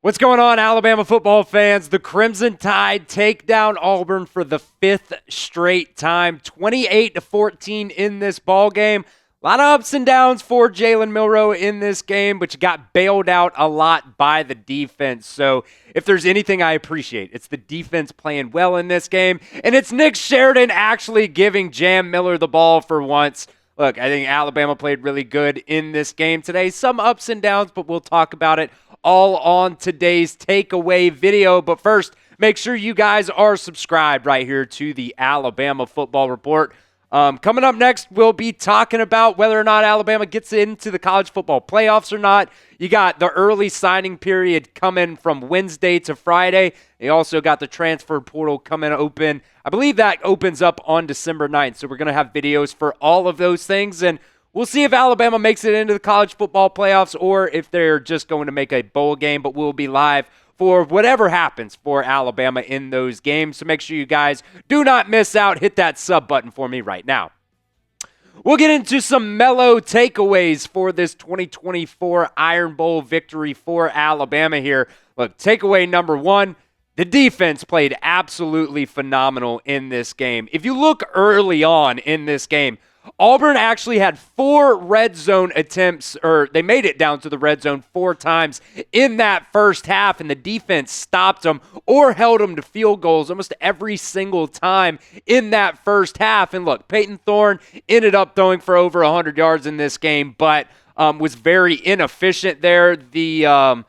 What's going on, Alabama football fans? The Crimson Tide take down Auburn for the fifth straight time, 28-14 in this ball game. A lot of ups and downs for Jalen Milroe in this game, but you got bailed out a lot by the defense. So if there's anything I appreciate, it's the defense playing well in this game, and it's Nick Sheridan actually giving Jam Miller the ball for once. Look, I think Alabama played really good in this game today. Some ups and downs, but we'll talk about it all on today's takeaway video. But first, make sure you guys are subscribed right here to the Alabama Football Report. Coming up next, we'll be talking about whether or not Alabama gets into the college football playoffs or not. You got the early signing period coming from Wednesday to Friday. You also got the transfer portal coming open. I believe that opens up on December 9th. So we're going to have videos for all of those things. And we'll see if Alabama makes it into the college football playoffs or if they're just going to make a bowl game. But we'll be live for whatever happens for Alabama in those games. So make sure you guys do not miss out. Hit that sub button for me right now. We'll get into some mellow takeaways for this 2024 Iron Bowl victory for Alabama here. Look, takeaway number one, the defense played absolutely phenomenal in this game. If you look early on in this game, Auburn actually had 4 red zone attempts, or they made it down to the red zone 4 times in that first half, and the defense stopped them or held them to field goals almost every single time in that first half. And look, Peyton Thorne ended up throwing for over 100 yards in this game, but was very inefficient there. The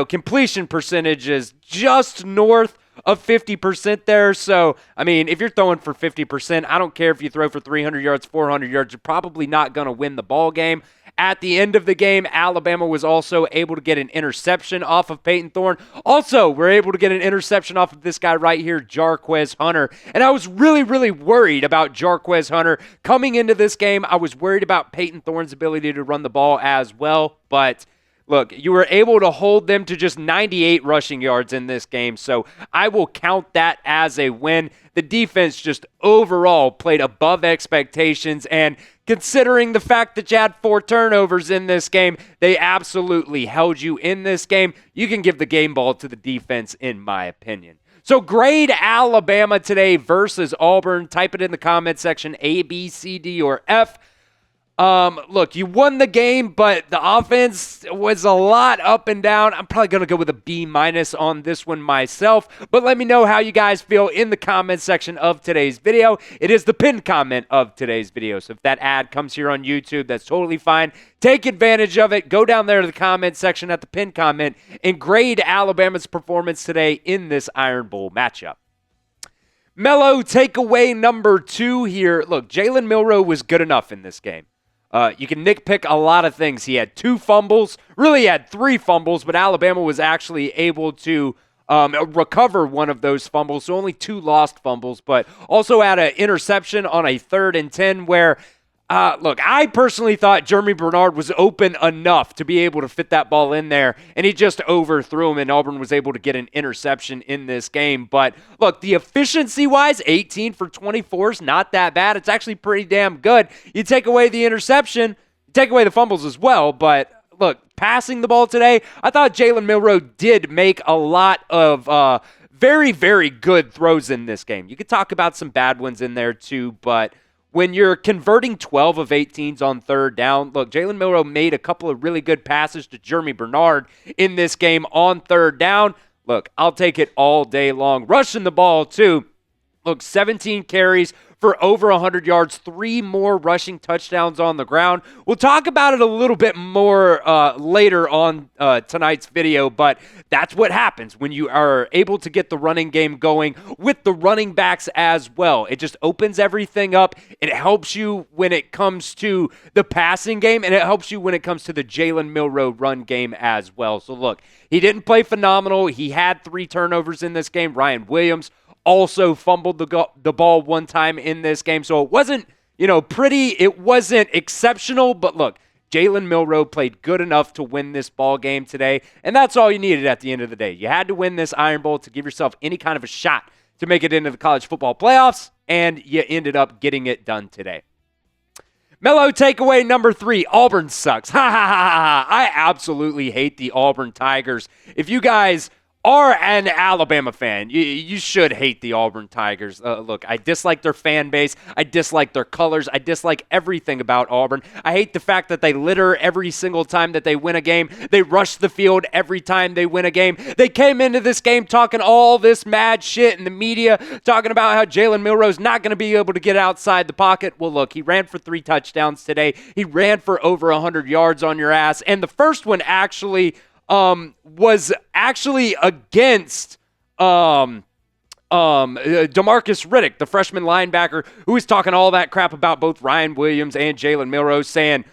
completion percentage is just north of 50% there. So, I mean, if you're throwing for 50%, I don't care if you throw for 300 yards, 400 yards, you're probably not going to win the ball game. At the end of the game, Alabama was also able to get an interception off of Peyton Thorne. Also, we're able to get an interception off of this guy right here, Jarquez Hunter. And I was really, really worried about Jarquez Hunter. Coming into this game, I was worried about Peyton Thorne's ability to run the ball as well, but look, you were able to hold them to just 98 rushing yards in this game, so I will count that as a win. The defense just overall played above expectations, and considering the fact that you had 4 turnovers in this game, they absolutely held you in this game. You can give the game ball to the defense, in my opinion. So grade Alabama today versus Auburn. Type it in the comment section, A, B, C, D, or F. Look, you won the game, but the offense was a lot up and down. I'm probably going to go with a B- on this one myself, but let me know how you guys feel in the comment section of today's video. It is the pinned comment of today's video, so if that ad comes here on YouTube, that's totally fine. Take advantage of it. Go down there to the comment section at the pinned comment and grade Alabama's performance today in this Iron Bowl matchup. Mellow takeaway number 2 here. Look, Jalen Milroe was good enough in this game. You can nitpick a lot of things. He had 2 fumbles, really had 3 fumbles, but Alabama was actually able to recover one of those fumbles, so only 2 lost fumbles, but also had an interception on a 3rd and 10 where, look, I personally thought Germie Bernard was open enough to be able to fit that ball in there, and he just overthrew him, and Auburn was able to get an interception in this game. But look, the efficiency-wise, 18 for 24 is not that bad. It's actually pretty damn good. You take away the interception, you take away the fumbles as well, but look, passing the ball today, I thought Jalen Milroe did make a lot of very, very good throws in this game. You could talk about some bad ones in there too, but when you're converting 12 of 18s on 3rd down, look, Jalen Milroe made a couple of really good passes to Germie Bernard in this game on 3rd down. Look, I'll take it all day long. Rushing the ball, too. Look, 17 carries for over 100 yards, 3 more rushing touchdowns on the ground. We'll talk about it a little bit more later on tonight's video, but that's what happens when you are able to get the running game going with the running backs as well. It just opens everything up. It helps you when it comes to the passing game, and it helps you when it comes to the Jalen Milroe run game as well. So look, he didn't play phenomenal. He had 3 turnovers in this game. Ryan Williams also fumbled the ball 1 time in this game. So it wasn't, pretty. It wasn't exceptional. But look, Jalen Milroe played good enough to win this ball game today. And that's all you needed at the end of the day. You had to win this Iron Bowl to give yourself any kind of a shot to make it into the college football playoffs. And you ended up getting it done today. Mellow takeaway number 3, Auburn sucks. Ha ha ha ha. I absolutely hate the Auburn Tigers. If you guys are an Alabama fan, you should hate the Auburn Tigers. Look, I dislike their fan base. I dislike their colors. I dislike everything about Auburn. I hate the fact that they litter every single time that they win a game. They rush the field every time they win a game. They came into this game talking all this mad shit in the media, talking about how Jalen Milroe is not going to be able to get outside the pocket. Well, look, he ran for 3 touchdowns today. He ran for over 100 yards on your ass. And the first one actually was actually against DeMarcus Riddick, the freshman linebacker, who was talking all that crap about both Ryan Williams and Jalen Milroe, saying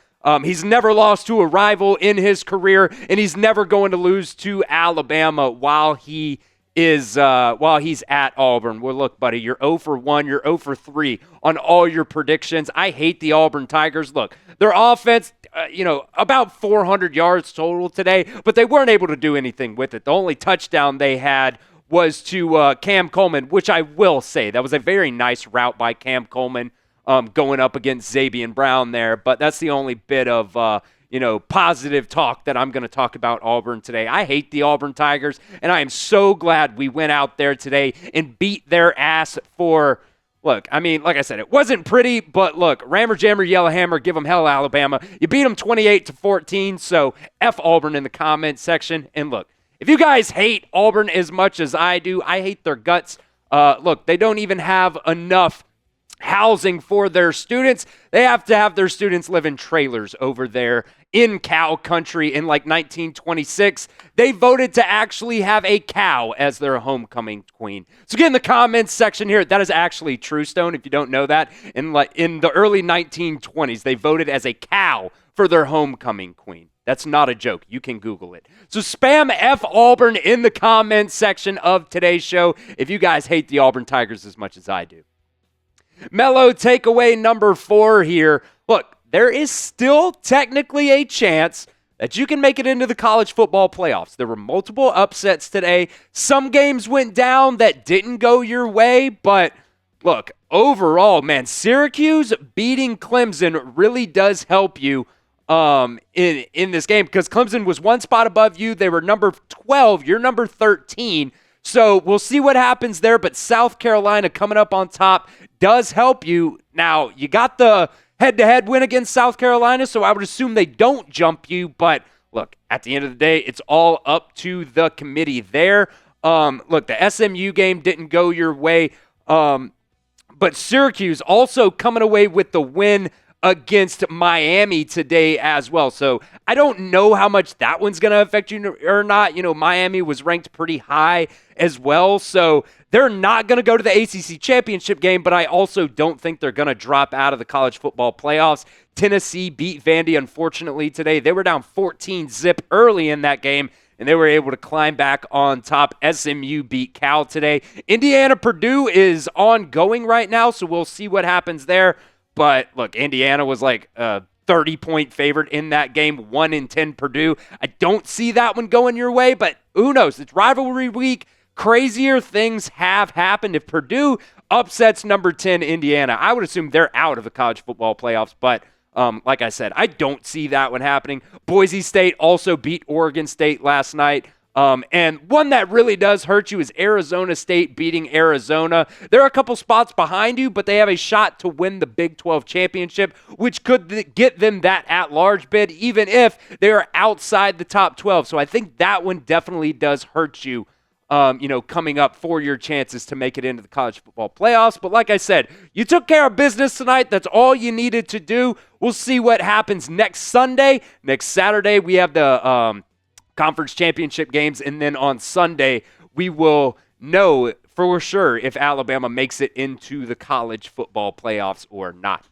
he's never lost to a rival in his career, and he's never going to lose to Alabama while he's at Auburn. Well, look, buddy, you're 0 for 1, you're 0 for 3 on all your predictions. I hate the Auburn Tigers. Look, their offense, about 400 yards total today, but they weren't able to do anything with it. The only touchdown they had was to Cam Coleman, which I will say, that was a very nice route by Cam Coleman going up against Xavier Brown there, but that's the only bit of positive talk that I'm going to talk about Auburn today. I hate the Auburn Tigers, and I am so glad we went out there today and beat their ass for, look, I mean, like I said, it wasn't pretty, but look, Rammer, Jammer, Yellowhammer, give them hell, Alabama. You beat them 28-14, so F Auburn in the comments section. And look, if you guys hate Auburn as much as I do, I hate their guts. Look, they don't even have enough housing for their students. They have to have their students live in trailers over there in cow country in like 1926. They voted to actually have a cow as their homecoming queen. So get in the comments section here. That is actually true, Stone, if you don't know that. In the early 1920s, they voted as a cow for their homecoming queen. That's not a joke. You can Google it. So spam F Auburn in the comments section of today's show if you guys hate the Auburn Tigers as much as I do. Mellow takeaway number 4 here. Look, there is still technically a chance that you can make it into the college football playoffs. There were multiple upsets today. Some games went down that didn't go your way, but look, overall, man, Syracuse beating Clemson really does help you in this game, because Clemson was 1 spot above you. They were number 12. You're number 13. So we'll see what happens there, but South Carolina coming up on top does help you. Now, you got the head-to-head win against South Carolina, so I would assume they don't jump you, but look, at the end of the day, it's all up to the committee there. Look, the SMU game didn't go your way, but Syracuse also coming away with the win against Miami today as well. So I don't know how much that one's going to affect you or not. Miami was ranked pretty high as well. So they're not going to go to the ACC championship game, but I also don't think they're going to drop out of the college football playoffs. Tennessee beat Vandy, unfortunately, today. They were down 14-0 early in that game, and they were able to climb back on top. SMU beat Cal today. Indiana-Purdue is ongoing right now, so we'll see what happens there. But look, Indiana was like a 30-point favorite in that game, 1-10 Purdue. I don't see that one going your way, but who knows? It's rivalry week. Crazier things have happened. If Purdue upsets number 10 Indiana, I would assume they're out of the college football playoffs. But like I said, I don't see that one happening. Boise State also beat Oregon State last night. And one that really does hurt you is Arizona State beating Arizona. They're a couple spots behind you, but they have a shot to win the Big 12 championship, which could get them that at-large bid, even if they're outside the top 12. So I think that one definitely does hurt you, coming up for your chances to make it into the college football playoffs. But like I said, you took care of business tonight. That's all you needed to do. We'll see what happens next Sunday. Next Saturday, we have the conference championship games, and then on Sunday we will know for sure if Alabama makes it into the college football playoffs or not.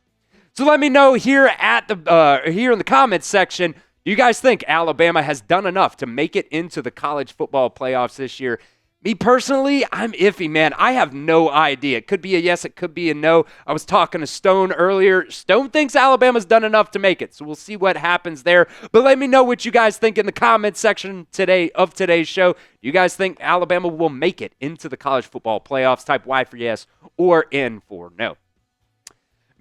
So let me know here at the here in the comments section, do you guys think Alabama has done enough to make it into the college football playoffs this year? Me personally, I'm iffy, man. I have no idea. It could be a yes, it could be a no. I was talking to Stone earlier. Stone thinks Alabama's done enough to make it, so we'll see what happens there. But let me know what you guys think in the comments section today of today's show. Do you guys think Alabama will make it into the college football playoffs? Type Y for yes or N for no.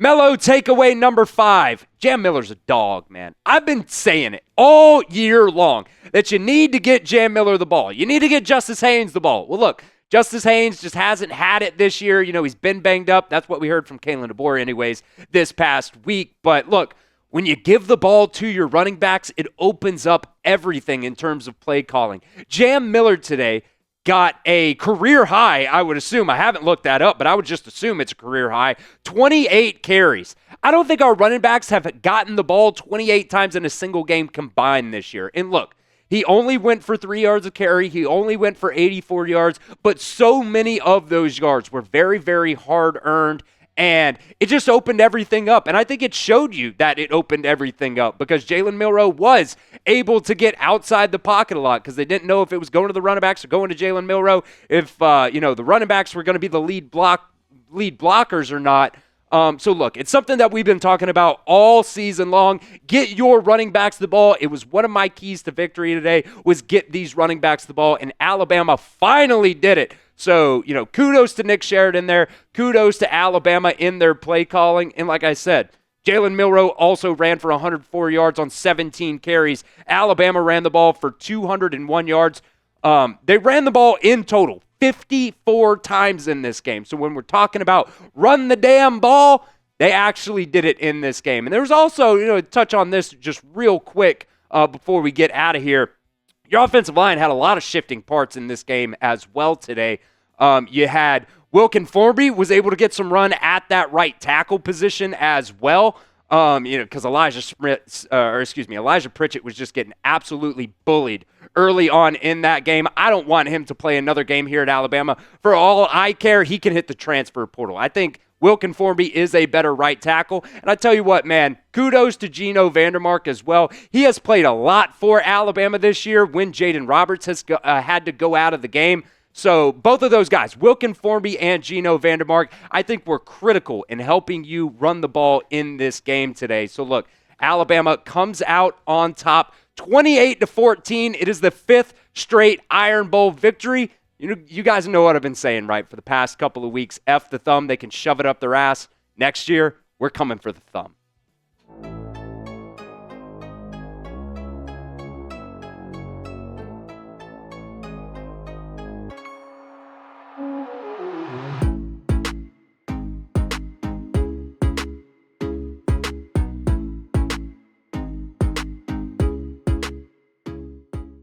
Mello takeaway number 5. Jam Miller's a dog, man. I've been saying it all year long that you need to get Jam Miller the ball. You need to get Justice Haynes the ball. Well, look, Justice Haynes just hasn't had it this year. You know, he's been banged up. That's what we heard from Kalen DeBoer anyways this past week. But look, when you give the ball to your running backs, it opens up everything in terms of play calling. Jam Miller today got a career high, I would assume. I haven't looked that up, but I would just assume it's a career high. 28 carries. I don't think our running backs have gotten the ball 28 times in a single game combined this year. And look, he only went for 3 yards of carry. He only went for 84 yards, but so many of those yards were very, very hard-earned. And it just opened everything up. And I think it showed you that it opened everything up because Jalen Milroe was able to get outside the pocket a lot because they didn't know if it was going to the running backs or going to Jalen Milroe, if the running backs were going to be the lead blockers or not. So look, it's something that we've been talking about all season long. Get your running backs the ball. It was one of my keys to victory today was get these running backs the ball, and Alabama finally did it. So, kudos to Nick Sheridan there. Kudos to Alabama in their play calling. And like I said, Jalen Milroe also ran for 104 yards on 17 carries. Alabama ran the ball for 201 yards. They ran the ball in total 54 times in this game. So when we're talking about run the damn ball, they actually did it in this game. And there was also, touch on this just real quick before we get out of here. Your offensive line had a lot of shifting parts in this game as well today. You had Wilkin Formby was able to get some run at that right tackle position as well. Because Elijah Pritchett was just getting absolutely bullied early on in that game. I don't want him to play another game here at Alabama. For all I care, he can hit the transfer portal. I think Wilkin Formby is a better right tackle. And I tell you what, man, kudos to Geno Vandermark as well. He has played a lot for Alabama this year when Jaden Roberts has had to go out of the game. So both of those guys, Wilkin Formby and Geno Vandermark, I think were critical in helping you run the ball in this game today. So look, Alabama comes out on top 28-14. It is the 5th straight Iron Bowl victory. You guys know what I've been saying, right? For the past couple of weeks, F the thumb. They can shove it up their ass. Next year, we're coming for the thumb.